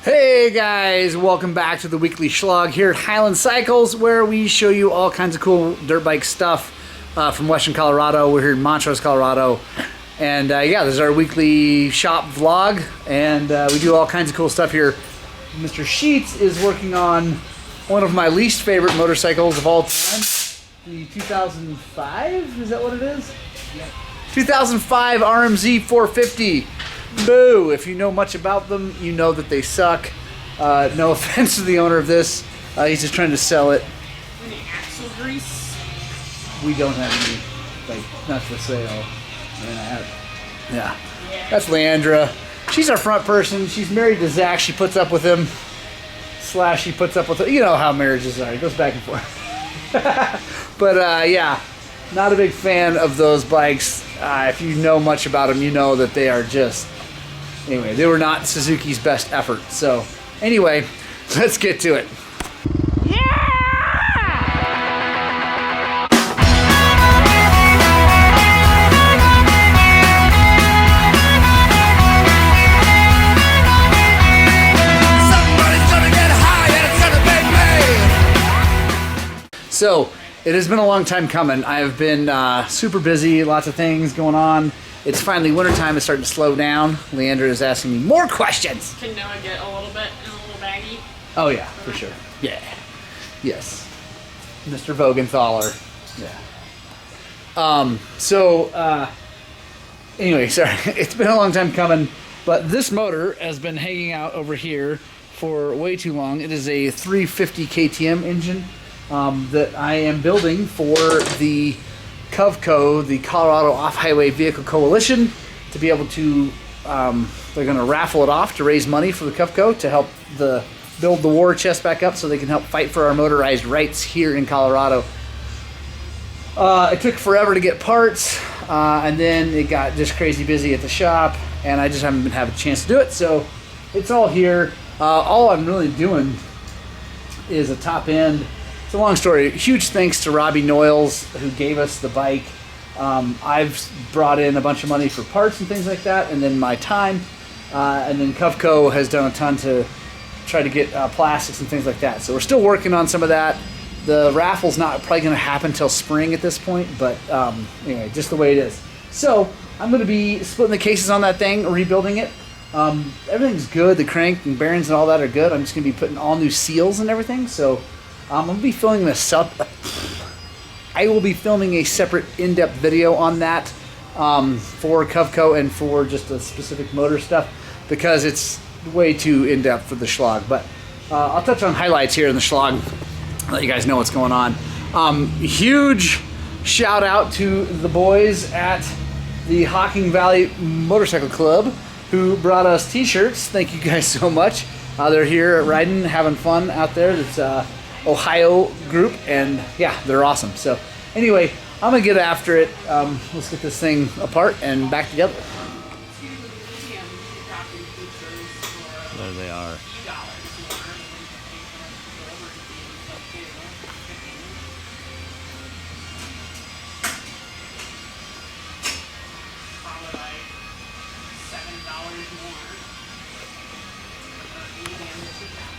Hey guys, welcome back to the weekly Shlog here at Highland Cycles, where we show you all kinds of cool dirt bike stuff from Western Colorado. We're here in Montrose, Colorado, and yeah, this is our weekly shop vlog, and we do all kinds of cool stuff here. Mr. Sheets is working on one of my least favorite motorcycles of all time, the 2005, is that what it is? Yeah. 2005 RMZ 450. Boo! If you know much about them, you know that they suck. No offense to the owner of this. He's just trying to sell it. Any axle grease? We don't have any, like, not for sale. I mean, I have, yeah. That's Leandra. She's our front person. She's married to Zach. She puts up with him. Slash, she puts up with him. You know how marriages are. It goes back and forth. But, yeah. Not a big fan of those bikes. If you know much about them, you know that they are just... Anyway, they were not Suzuki's best effort. So, anyway, let's get to it. So, it has been a long time coming. I have been super busy, lots of things going on. It's finally wintertime, it's starting to slow down. Leandra is asking me more questions. Can Noah get a little bit in a little baggie? Oh yeah, for sure. Yeah. Yes. Mr. Vogenthaler. Yeah. Anyway, sorry. It's been a long time coming, but this motor has been hanging out over here for way too long. It is a 350 KTM engine that I am building for the COHVCO, the Colorado Off-Highway Vehicle Coalition, to be able to, they're going to raffle it off to raise money for the COHVCO to help build the war chest back up so they can help fight for our motorized rights here in Colorado. It took forever to get parts, and then it got just crazy busy at the shop, and I just haven't been having a chance to do it, so it's all here. All I'm really doing is a top end. It's a long story. Huge thanks to Robbie Noyles, who gave us the bike. I've brought in a bunch of money for parts and things like that, and then my time. And then COHVCO has done a ton to try to get plastics and things like that. So we're still working on some of that. The raffle's not probably going to happen until spring at this point, but anyway, just the way it is. So I'm going to be splitting the cases on that thing, rebuilding it. Everything's good. The crank and bearings and all that are good. I'm just going to be putting all new seals and everything. So I'm going to be filming I will be filming a separate in-depth video on that for COHVCO and for just the specific motor stuff, because it's way too in-depth for the Shlog. But I'll touch on highlights here in the Shlog, let you guys know what's going on. Huge shout out to the boys at the Hocking Valley Motorcycle Club who brought us t-shirts. Thank you guys so much. They're here riding, having fun out there. It's Ohio group, and yeah, they're awesome. So anyway, I'm gonna get after it. Let's get this thing apart and back together. There they are.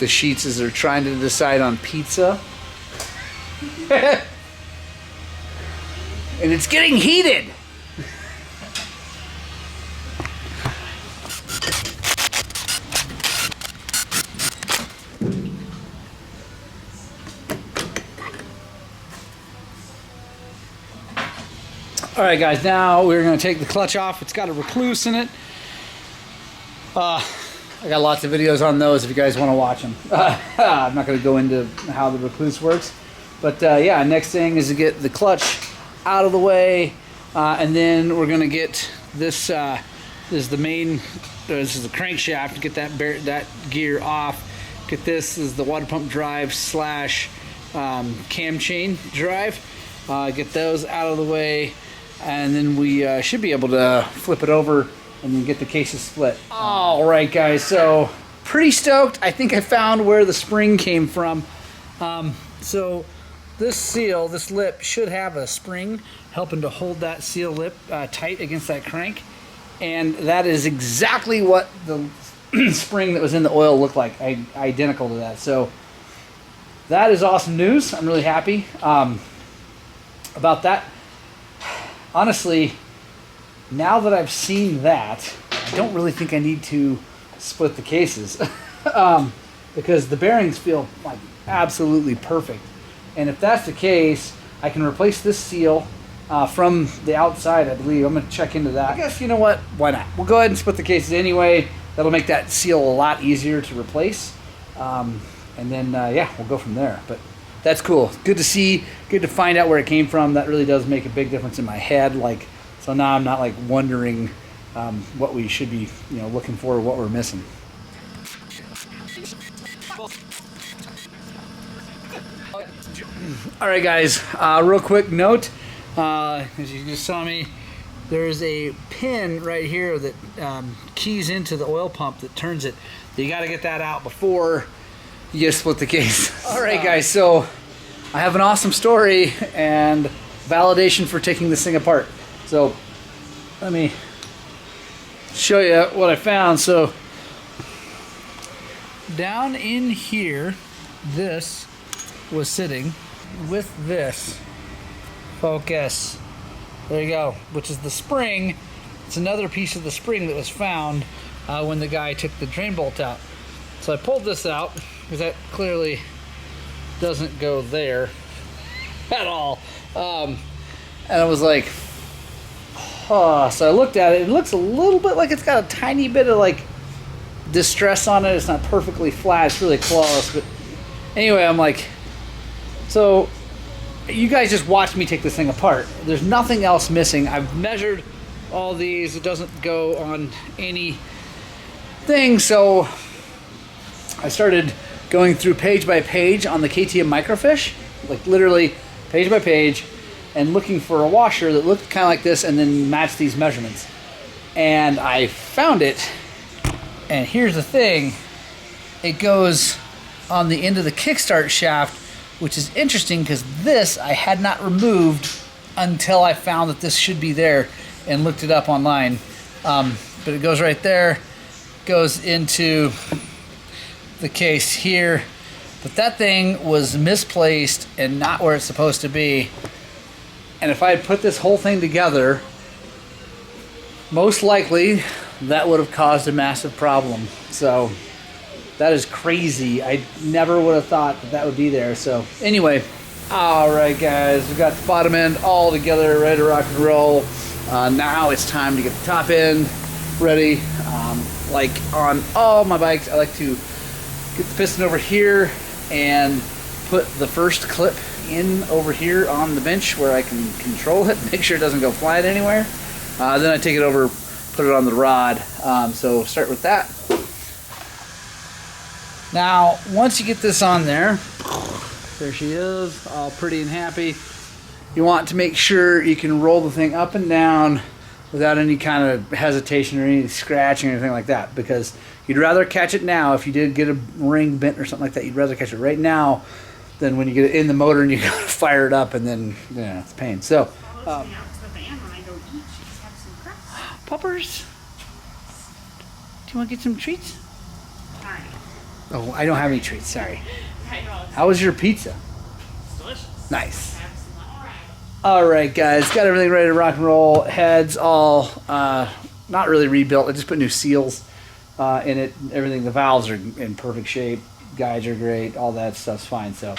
The Sheets are trying to decide on pizza. And it's getting heated. All right, guys, now we're going to take the clutch off. It's got a recluse in it. I got lots of videos on those if you guys want to watch them. I'm not going to go into how the recluse works. But yeah, next thing is to get the clutch out of the way. And then we're going to get this, this is the crankshaft, to get that gear off. Get this is the water pump drive slash cam chain drive. Get those out of the way. And then we should be able to flip it over and then get the cases split. All right, guys, so pretty stoked. I think I found where the spring came from. So this seal, this lip, should have a spring helping to hold that seal lip tight against that crank. And that is exactly what the spring that was in the oil looked like identical to that. So that is awesome news. I'm really happy about that. Honestly, now that I've seen that, I don't really think I need to split the cases because the bearings feel like absolutely perfect. And if that's the case, I can replace this seal from the outside, I believe. I'm going to check into that. I guess, you know what? Why not? We'll go ahead and split the cases anyway. That'll make that seal a lot easier to replace. And then, yeah, we'll go from there. But that's cool. Good to see. Good to find out where it came from. That really does make a big difference in my head. Like, so now I'm not like wondering what we should be, you know, looking for, or what we're missing. All right, guys. Real quick note. As you just saw me, there's a pin right here that keys into the oil pump that turns it. You got to get that out before you split the case. All right, guys. So I have an awesome story and validation for taking this thing apart. So let me show you what I found. So down in here, this was sitting with this. Focus. There you go. Which is the spring. It's another piece of the spring that was found when the guy took the drain bolt out. So I pulled this out because that clearly doesn't go there at all. And I was like, oh. So I looked at it. It looks a little bit like it's got a tiny bit of like distress on it. It's not perfectly flat. It's really close. But anyway, I'm like, so you guys just watched me take this thing apart. There's nothing else missing. I've measured all these. It doesn't go on any thing. So I started going through page by page on the KTM microfiche, like literally page by page, and looking for a washer that looked kind of like this and then matched these measurements. And I found it. And here's the thing. It goes on the end of the kickstart shaft, which is interesting because this I had not removed until I found that this should be there and looked it up online. But it goes right there, goes into the case here. But that thing was misplaced and not where it's supposed to be. And if I had put this whole thing together, most likely that would have caused a massive problem. So that is crazy. I never would have thought that that would be there. So anyway, all right, guys, we got the bottom end all together, ready to rock and roll. Now it's time to get the top end ready. Like on all my bikes, I like to get the piston over here and put the first clip in over here on the bench where I can control it, make sure it doesn't go flying anywhere. Then I take it over, put it on the rod. So start with that. Now, once you get this on there she is, all pretty and happy. You want to make sure you can roll the thing up and down without any kind of hesitation or any scratching or anything like that, because you'd rather catch it now. If you did get a ring bent or something like that, you'd rather catch it right now than when you get it in the motor and you gotta fire it up and then, yeah, it's a pain. So, puppers, do you want to get some treats? Alright. Oh, I don't have any treats, sorry. I know. How was your pizza? It's delicious. Nice. Alright. Alright, guys, got everything ready to rock and roll. Heads all not really rebuilt. I just put new seals in it. Everything, the valves are in perfect shape. Guides are great. All that stuff's fine. So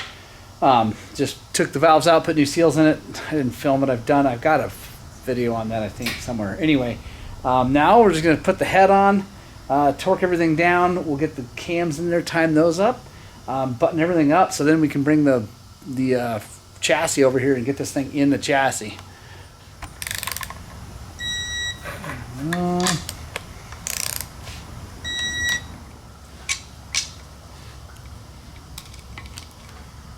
just took the valves out, put new seals in it. I didn't film it. I've got a video on that, I think, somewhere. Anyway, now we're just going to put the head on, torque everything down. We'll get the cams in there, time those up, button everything up, so then we can bring the chassis over here and get this thing in the chassis.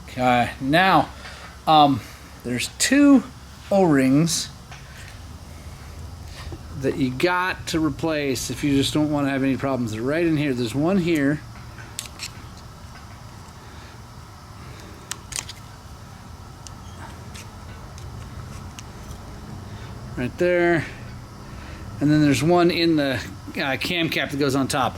Okay, now there's two O-rings that you got to replace if you just don't want to have any problems. They're right in here. There's one here. Right there. And then there's one in the cam cap that goes on top.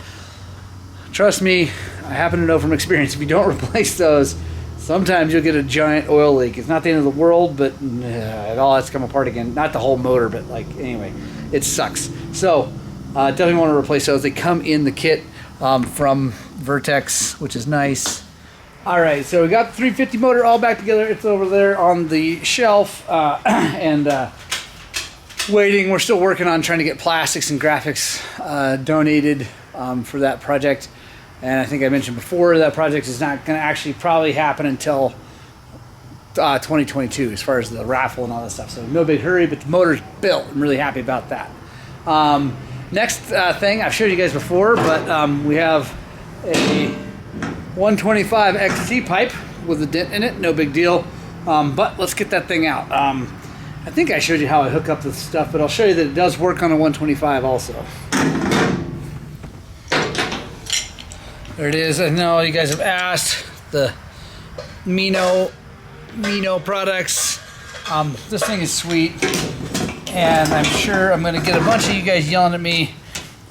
trust me, I happen to know from experience, if you don't replace those, sometimes you'll get a giant oil leak. It's not the end of the world, but it all has to come apart again. Not the whole motor, but like, anyway, it sucks. So definitely want to replace those. They come in the kit from Vertex, which is nice. All right, so we got the 350 motor all back together. It's over there on the shelf and waiting. We're still working on trying to get plastics and graphics donated for that project. And I think I mentioned before, that project is not going to actually probably happen until 2022 as far as the raffle and all that stuff. So no big hurry, but the motor's built. I'm really happy about that. Next thing, I've showed you guys before, but we have a 125 XT pipe with a dent in it. No big deal. But let's get that thing out. I think I showed you how I hook up this stuff, but I'll show you that it does work on a 125 also. There it is. I know you guys have asked. The Mino products. This thing is sweet, and I'm sure I'm going to get a bunch of you guys yelling at me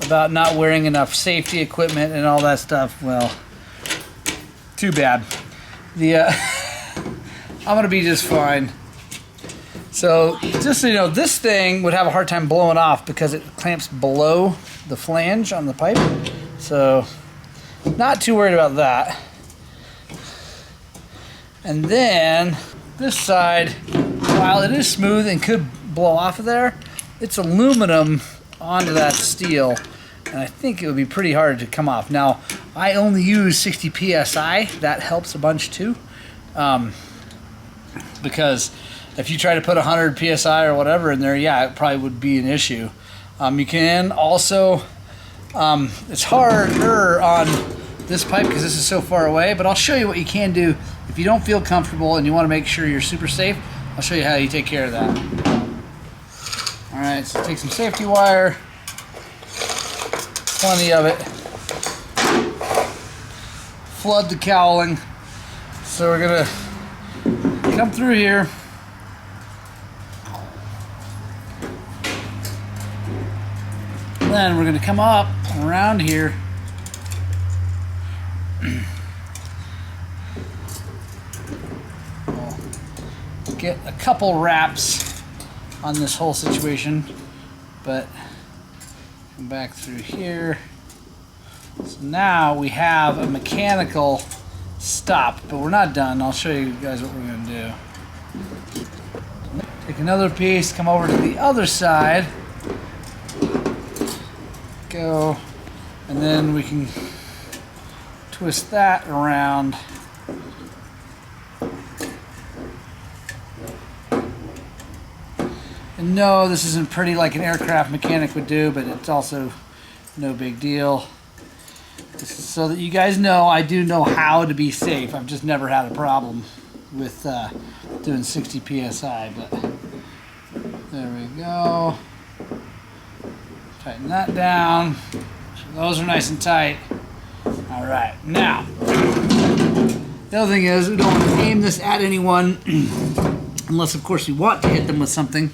about not wearing enough safety equipment and all that stuff. Well, too bad. I'm going to be just fine. So just so you know, this thing would have a hard time blowing off because it clamps below the flange on the pipe. So not too worried about that. And then this side, while it is smooth and could blow off of there, it's aluminum onto that steel, and I think it would be pretty hard to come off. Now, I only use 60 PSI. That helps a bunch too, because if you try to put 100 PSI or whatever in there, yeah, it probably would be an issue. You can also, it's harder on this pipe because this is so far away, but I'll show you what you can do if you don't feel comfortable and you want to make sure you're super safe. I'll show you how you take care of that. All right, so take some safety wire, plenty of it. Flood the cowling. So we're gonna come through here. Then we're gonna come up around here. We'll get a couple wraps on this whole situation, but come back through here. So now we have a mechanical stop, but we're not done. I'll show you guys what we're gonna do. Take another piece, come over to the other side, go, and then we can twist that around. And no, this isn't pretty like an aircraft mechanic would do, but it's also no big deal. This is so that you guys know I do know how to be safe. I've just never had a problem with doing 60 PSI, but there we go. Tighten that down. So those are nice and tight. All right, now, the other thing is we don't want to aim this at anyone unless, of course, we want to hit them with something.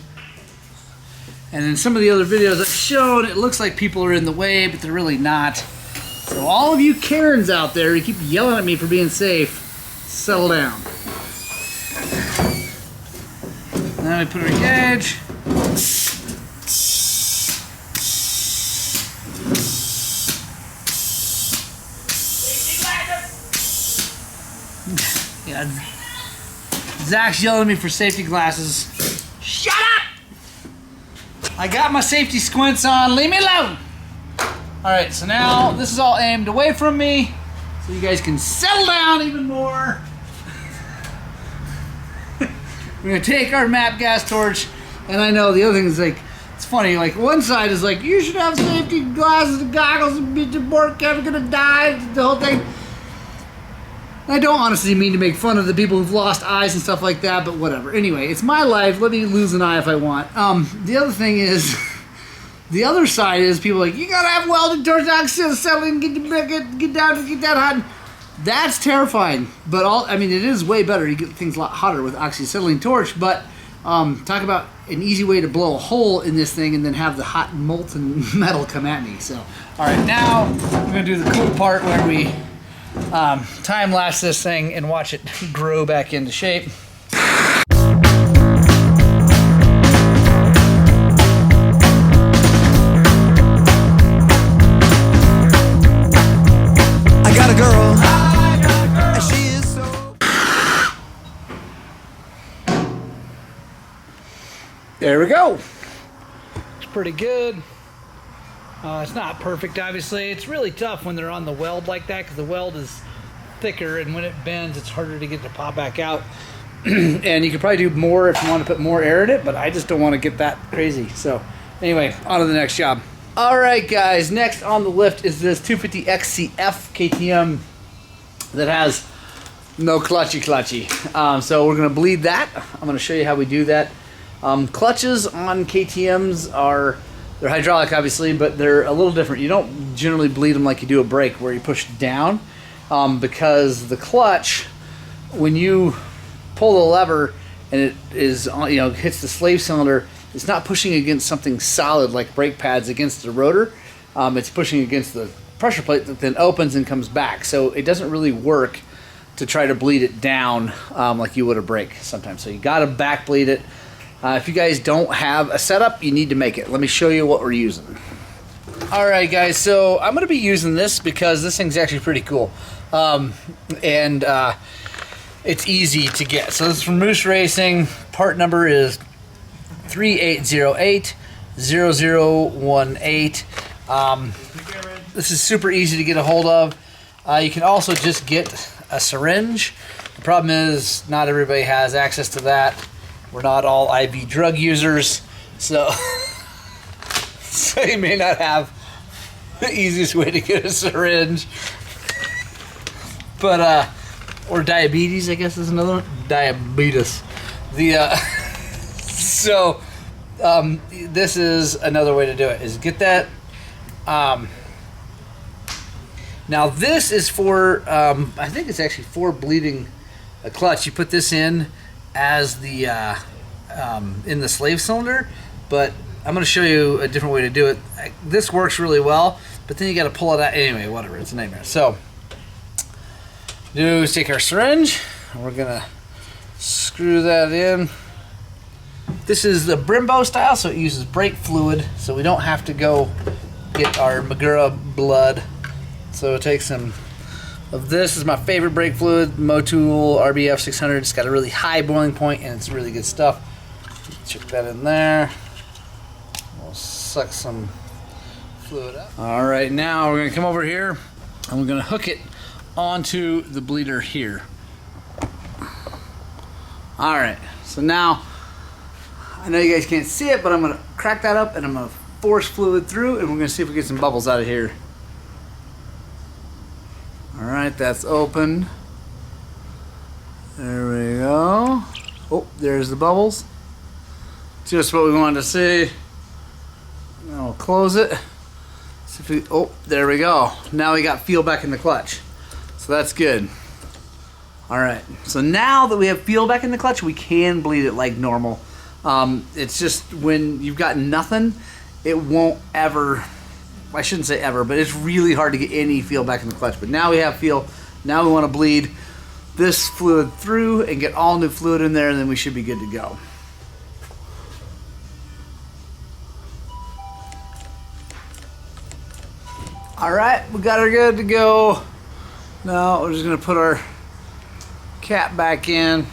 And in some of the other videos I've shown, it looks like people are in the way, but they're really not. So all of you Karens out there, you keep yelling at me for being safe, settle down. And then we put our gauge. Yeah, Zach's yelling at me for safety glasses. Shut up! I got my safety squints on, leave me alone! Alright, so now this is all aimed away from me, so you guys can settle down even more. We're gonna take our map gas torch, and I know the other thing is like, it's funny, like one side is like, you should have safety glasses and goggles and be ever gonna die, the whole thing. I don't honestly mean to make fun of the people who've lost eyes and stuff like that, but whatever. Anyway, it's my life. Let me lose an eye if I want. The other thing is, the other side is people are like, you gotta have welded torch oxyacetylene, get down to get that hot. That's terrifying. But I mean, it is way better. You get things a lot hotter with oxyacetylene torch. But talk about an easy way to blow a hole in this thing and then have the hot molten metal come at me. So All right, now we're gonna do the cool part where we time lapse this thing and watch it grow back into shape. I got a girl, and she is so... There we go. It's pretty good. It's not perfect, obviously. It's really tough when they're on the weld like that because the weld is thicker, and when it bends, it's harder to get to pop back out. And you could probably do more if you want to put more air in it, but I just don't want to get that crazy. So anyway, on to the next job. All right, guys, next on the lift is this 250 XCF KTM that has no clutchy. So we're going to bleed that. I'm going to show you how we do that. Clutches on KTMs they're hydraulic, obviously, but they're a little different. You don't generally bleed them like you do a brake, where you push down, because the clutch, when you pull the lever and it is, hits the slave cylinder, it's not pushing against something solid like brake pads against the rotor. It's pushing against the pressure plate that then opens and comes back. So it doesn't really work to try to bleed it down like you would a brake sometimes. So you got to back bleed it. If you guys don't have a setup, you need to make it. Let me show you what we're using. All right, guys, so I'm going to be using this because this thing's actually pretty cool. It's easy to get. So this is from Moose Racing. Part number is 3808-0018. This is super easy to get a hold of. You can also just get a syringe. The problem is not everybody has access to that. We're not all IV drug users, so so you may not have the easiest way to get a syringe. But or diabetes, I guess is another one. Diabetes. This is another way to do it, is get that. Now this is for, I think it's actually for bleeding a clutch. You put this in as the, in the slave cylinder, but I'm going to show you a different way to do it. This works really well, but then you got to pull it out. Anyway, whatever, it's a nightmare. So, do is take our syringe, and we're going to screw that in. This is the Brembo style, so it uses brake fluid, so we don't have to go get our Magura blood. So take some of this. Is my favorite brake fluid, Motul RBF 600. It's got a really high boiling point, and it's really good stuff. Check that in there. We'll suck some fluid up. All right, now we're going to come over here, and we're going to hook it onto the bleeder here. All right, so now I know you guys can't see it, but I'm going to crack that up, and I'm going to force fluid through, and we're going to see if we get some bubbles out of here. All right, that's open. There we go. Oh, there's the bubbles. Just what we wanted to see. Now we'll close it. See if we, oh, there we go. Now we got feel back in the clutch. So that's good. All right, so now that we have feel back in the clutch, we can bleed it like normal. It's just when you've got nothing, it won't ever, I shouldn't say ever, but it's really hard to get any feel back in the clutch. But now we have feel. Now we want to bleed this fluid through and get all new fluid in there, and then we should be good to go. All right, we got her good to go. Now we're just gonna put our cap back in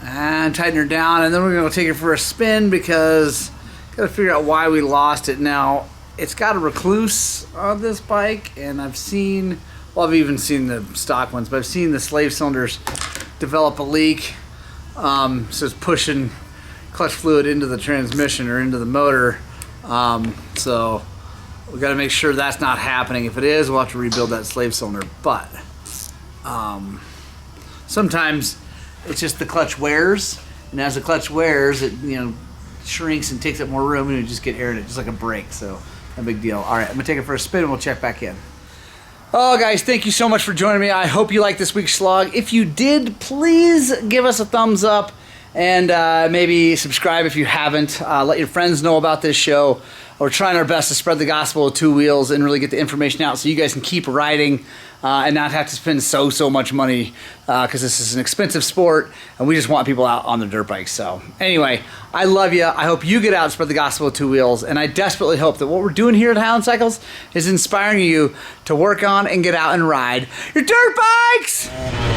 and tighten her down, and then we're gonna take it for a spin because gotta figure out why we lost it. Now it's got a recluse on this bike, and I've seen, well, I've even seen the stock ones, but I've seen the slave cylinders develop a leak. So it's pushing clutch fluid into the transmission or into the motor. So we got to make sure that's not happening. If it is, we'll have to rebuild that slave cylinder. But sometimes it's just the clutch wears, and as the clutch wears, it shrinks and takes up more room, and you just get air in it, just like a brake. So no big deal. All right, I'm gonna take it for a spin, and we'll check back in. Oh, guys, thank you so much for joining me. I hope you liked this week's Shlog. If you did, please give us a thumbs up and maybe subscribe if you haven't. Let your friends know about this show. we're trying our best to spread the gospel of two wheels and really get the information out so you guys can keep riding and not have to spend so much money because this is an expensive sport and we just want people out on the dirt bikes. So anyway, I love you. I hope you get out and spread the gospel of two wheels, and I desperately hope that what we're doing here at Highland Cycles is inspiring you to work on and get out and ride your dirt bikes.